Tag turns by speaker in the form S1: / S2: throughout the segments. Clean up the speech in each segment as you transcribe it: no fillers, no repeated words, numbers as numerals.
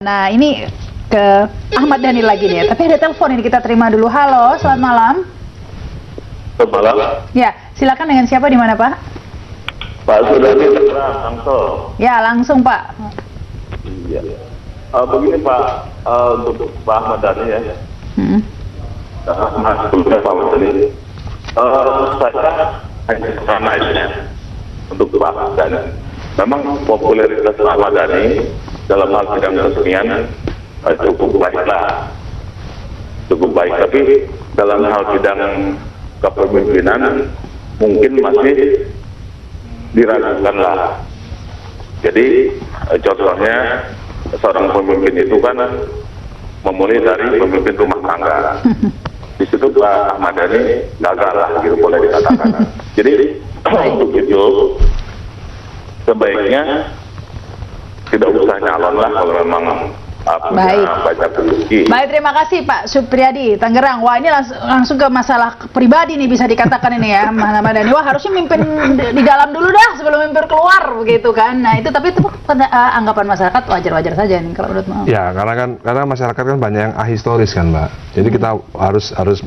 S1: Nah, ini ke Ahmad Dhani lagi nih. Tapi ada telepon ini, kita terima dulu. Halo, selamat malam.
S2: Selamat malam.
S1: Ya, silakan, dengan siapa, di mana, Pak?
S2: Pak Sudadi Tegerang, Tangsel.
S1: Ya, langsung, Pak.
S2: Iya. Begini Pak, untuk Pak Ahmad Dhani ya. Mas, sebelumnya Pak Ahmad Dhani. Saya hanya sama aja untuk Pak Ahmad Dhani. Memang popularitas Pak Ahmad Dhani dalam hal bidang kesenian cukup baik lah. Cukup baik, tapi dalam hal bidang kepemimpinan mungkin masih diragukan lah. Jadi contohnya seorang pemimpin itu kan memulai dari pemimpin rumah tangga. Di situ Pak Ahmad Dhani gagal lah, gitu boleh dikatakan. Jadi untuk itu sebaiknya tidak usah nyalon lah kalau memang punya banyak rezeki.
S1: Baik, terima kasih Pak Supriyadi, Tangerang. Wah, ini langsung ke masalah pribadi nih, bisa dikatakan ini ya, Ahmad Dhani. Wah, harusnya mimpin di dalam dulu dah sebelum mimpin keluar, begitu kan. Nah, itu tapi itu anggapan masyarakat wajar-wajar saja nih kalau menurut Mbak.
S3: Ya, karena masyarakat kan banyak yang ahistoris kan, Mbak. Jadi kita harus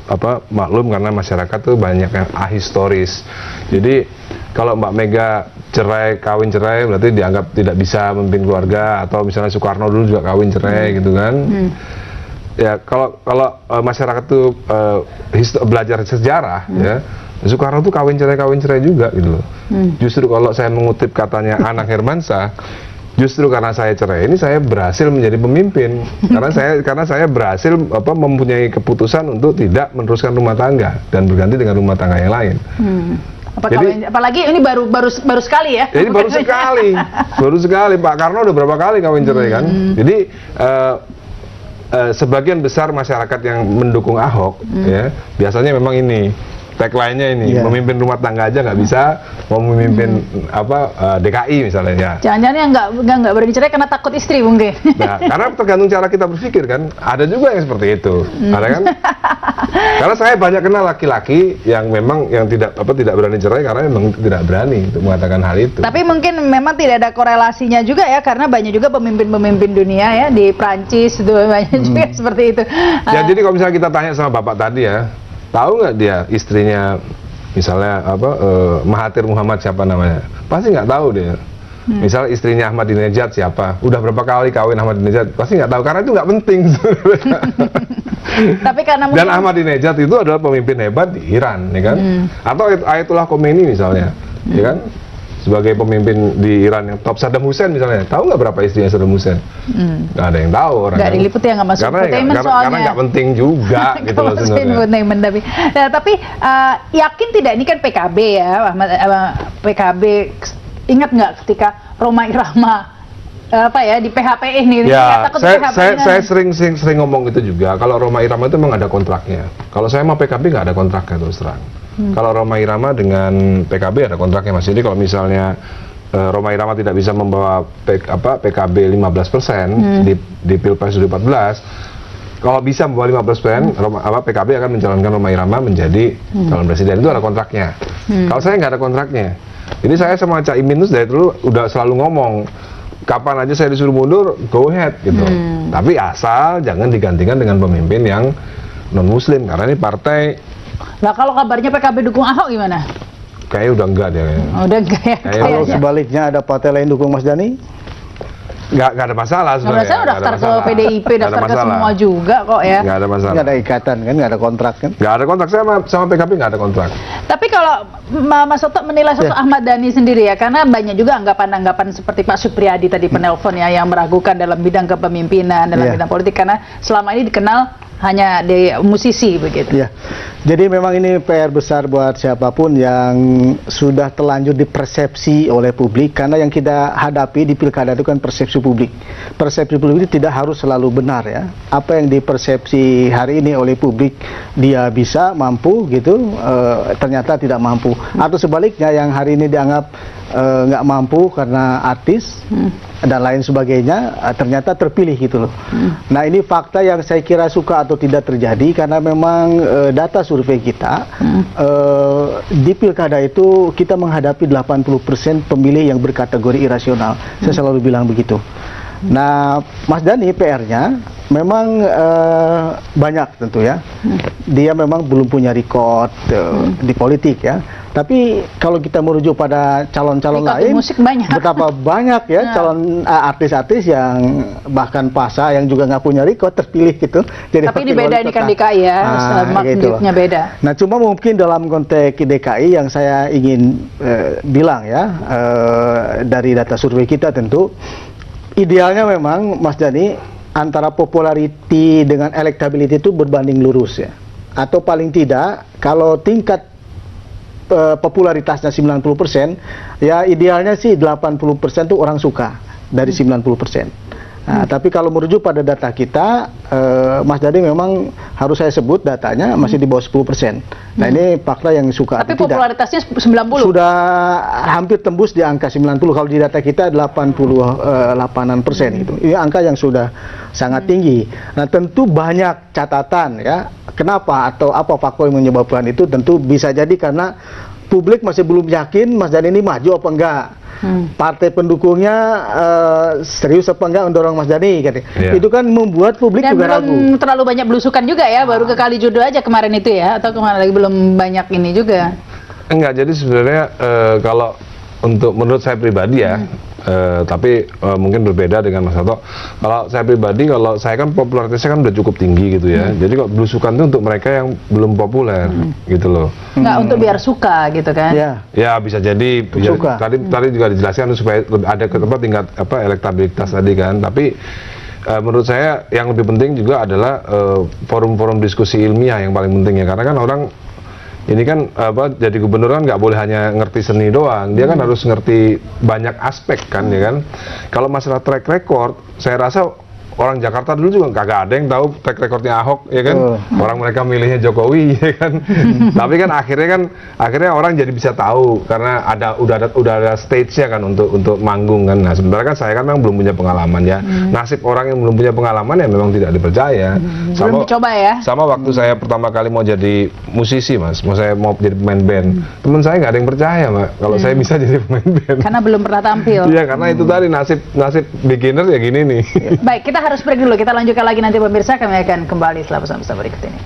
S3: maklum, karena masyarakat tuh banyak yang ahistoris. Jadi kalau Mbak Mega kawin cerai berarti dianggap tidak bisa memimpin keluarga, atau misalnya Soekarno dulu juga kawin cerai gitu kan. Ya, kalau masyarakat tuh belajar sejarah ya, Soekarno tuh kawin cerai juga gitu loh. Justru kalau saya mengutip katanya Anang Hermansyah, justru karena saya cerai ini saya berhasil menjadi pemimpin. karena saya berhasil mempunyai keputusan untuk tidak meneruskan rumah tangga dan berganti dengan rumah tangga yang lain.
S1: Apalagi ini baru sekali ya.
S3: Jadi baru sekali Pak Karno udah berapa kali kawin cerai kan. Jadi sebagian besar masyarakat yang mendukung Ahok ya, biasanya memang ini tagline-nya ini, memimpin rumah tangga aja nggak bisa, mau memimpin DKI misalnya ya.
S1: Jangan-jangan yang nggak berani cerai karena takut istri mungkin.
S3: Nah, karena tergantung cara kita berpikir kan. Ada juga yang seperti itu, ada kan? Karena saya banyak kenal laki-laki yang memang tidak berani cerai karena memang tidak berani untuk mengatakan hal itu.
S1: Tapi mungkin memang tidak ada korelasinya juga ya, karena banyak juga pemimpin-pemimpin dunia ya, di Prancis itu banyak juga seperti itu.
S3: Ya, jadi kalau misalnya kita tanya sama Bapak tadi ya, tahu nggak dia istrinya misalnya Mahathir Muhammad siapa namanya? Pasti nggak tahu dia. Misalnya istrinya Ahmadinejad siapa? Udah berapa kali kawin Ahmadinejad? Pasti nggak tahu, karena itu nggak penting.
S1: Tapi karena
S3: Dan Ahmadinejad itu adalah pemimpin hebat di Iran, ya kan? Atau Ayatollah Khomeini misalnya, ya kan? Sebagai pemimpin di Iran yang top. Saddam Hussein misalnya, tahu nggak berapa istrinya Saddam Hussein? Nggak ada yang tahu orang.
S1: Nggak diliput ya, nggak masuk entertainment soalnya.
S3: Karena nggak penting juga gitu loh sebenarnya.
S1: Tapi yakin tidak, ini kan PKB ya, PKB. Ingat nggak ketika Rhoma Irama di PHP ini?
S3: Ya, saya sering ngomong itu juga. Kalau Rhoma Irama itu memang ada kontraknya. Kalau saya mau PKB nggak ada kontraknya terus terang. Kalau Rhoma Irama dengan PKB ada kontraknya Mas. Jadi kalau misalnya Rhoma Irama tidak bisa membawa PKB 15% di Pilpres 2014, kalau bisa membawa 15%, PKB akan mencalonkan Rhoma Irama menjadi calon presiden. Itu ada kontraknya. Kalau saya nggak ada kontraknya. Jadi saya sama Cak Imin itu dari dulu udah selalu ngomong, kapan aja saya disuruh mundur, go ahead gitu. Tapi asal jangan digantikan dengan pemimpin yang non Muslim, karena ini partai.
S1: Nah, kalau kabarnya PKB dukung Ahok gimana?
S3: Kayaknya udah enggak dia.
S1: Udah enggak ya?
S4: Kalau sebaliknya ada partai lain dukung Mas Dhani?
S3: Nggak ada masalah sebenarnya.
S1: Saya daftar ke PDIP, daftar ke semua juga kok ya.
S3: Nggak ada masalah.
S4: Nggak ada ikatan kan, nggak ada kontrak kan?
S3: Nggak ada kontrak, saya sama PKB nggak ada kontrak.
S1: Tapi kalau Mas Toto menilai sosok Ahmad Dhani sendiri ya, karena banyak juga anggapan-anggapan seperti Pak Supriyadi tadi penelpon ya, yang meragukan dalam bidang kepemimpinan, dalam bidang politik, karena selama ini dikenal hanya di musisi begitu.
S4: Ya, jadi memang ini PR besar buat siapapun yang sudah terlanjur dipersepsi oleh publik, karena yang kita hadapi di pilkada itu kan persepsi publik. Persepsi publik itu tidak harus selalu benar ya. Apa yang dipersepsi hari ini oleh publik dia bisa mampu gitu, ternyata tidak mampu. Atau sebaliknya yang hari ini dianggap nggak mampu karena artis dan lain sebagainya, ternyata terpilih gitu loh. Nah, ini fakta yang saya kira suka atau tidak terjadi, karena memang data survei kita di pilkada itu kita menghadapi 80% pemilih yang berkategori irasional. Saya selalu bilang begitu. Nah, Mas Dhani PR-nya memang banyak tentu ya. Dia memang belum punya record di politik ya. Tapi kalau kita merujuk pada calon-calon
S1: Record di
S4: lain,
S1: musik banyak.
S4: betapa banyak ya calon artis-artis yang bahkan PASA yang juga nggak punya record terpilih gitu. Jadi
S1: Tapi
S4: wakil
S1: ini beda
S4: wali
S1: ini
S4: kota.
S1: kan DKI ya,
S4: gitu loh.
S1: magnetnya beda.
S4: Nah, cuma mungkin dalam konteks DKI yang saya ingin bilang ya, dari data survei kita tentu idealnya memang Mas Dhani antara popularity dengan electability itu berbanding lurus ya. Atau paling tidak kalau tingkat popularitasnya 90%, ya idealnya sih 80% tuh orang suka dari 90%. Nah, tapi kalau merujuk pada data kita, Mas Dhani memang harus saya sebut datanya masih di bawah 10%. Nah, ini fakta yang suka
S1: Tapi
S4: atau tidak.
S1: popularitasnya 90.
S4: Sudah hampir tembus di angka 90. Kalau di data kita 88% gitu. Ini angka yang sudah sangat tinggi. Nah, tentu banyak catatan ya. Kenapa atau apa faktor yang menyebabkan itu? Tentu bisa jadi karena publik masih belum yakin Mas Dhani ini maju apa enggak. Partai pendukungnya serius apa enggak mendorong Mas Dhani katanya.
S3: Iya.
S4: Itu kan membuat publik
S1: Dan
S4: juga ragu.
S1: belum terlalu banyak belusukan juga ya, baru ke Kalijodo aja kemarin itu ya, atau kemana lagi belum banyak ini juga.
S3: Enggak, jadi sebenarnya kalau untuk menurut saya pribadi ya, tapi mungkin berbeda dengan Mas Hasto. Kalau saya pribadi, kalau saya kan popularitasnya kan udah cukup tinggi gitu ya. Jadi kok belusukan itu untuk mereka yang belum populer gitu loh.
S1: Nggak untuk biar suka gitu kan.
S4: Ya.
S3: Ya bisa jadi.
S4: Suka.
S3: Tadi juga dijelaskan supaya ada tingkat elektabilitas tadi kan. Tapi menurut saya yang lebih penting juga adalah forum-forum diskusi ilmiah yang paling penting ya. Karena kan orang ini kan jadi gubernur kan nggak boleh hanya ngerti seni doang, dia kan harus ngerti banyak aspek kan ya kan. Kalau masalah track record, saya rasa orang Jakarta dulu juga kagak ada yang tahu track recordnya Ahok ya kan. Orang mereka milihnya Jokowi ya kan. Tapi kan akhirnya orang jadi bisa tahu karena udah ada stage-nya kan untuk manggung kan. Nah, sebenarnya kan saya kan memang belum punya pengalaman ya. Nasib orang yang belum punya pengalaman ya memang tidak dipercaya.
S1: Belum dicoba ya.
S3: Sama waktu saya pertama kali mau jadi musisi Mas, saya mau jadi pemain band. Teman saya nggak ada yang percaya Mbak kalau saya bisa jadi pemain band.
S1: Karena belum pernah tampil.
S3: Iya, karena itu tadi nasib beginner ya gini nih.
S1: Baik, kita harus break dulu. Kita lanjutkan lagi nanti pemirsa. Kami akan kembali setelah pesan-pesan berikut ini.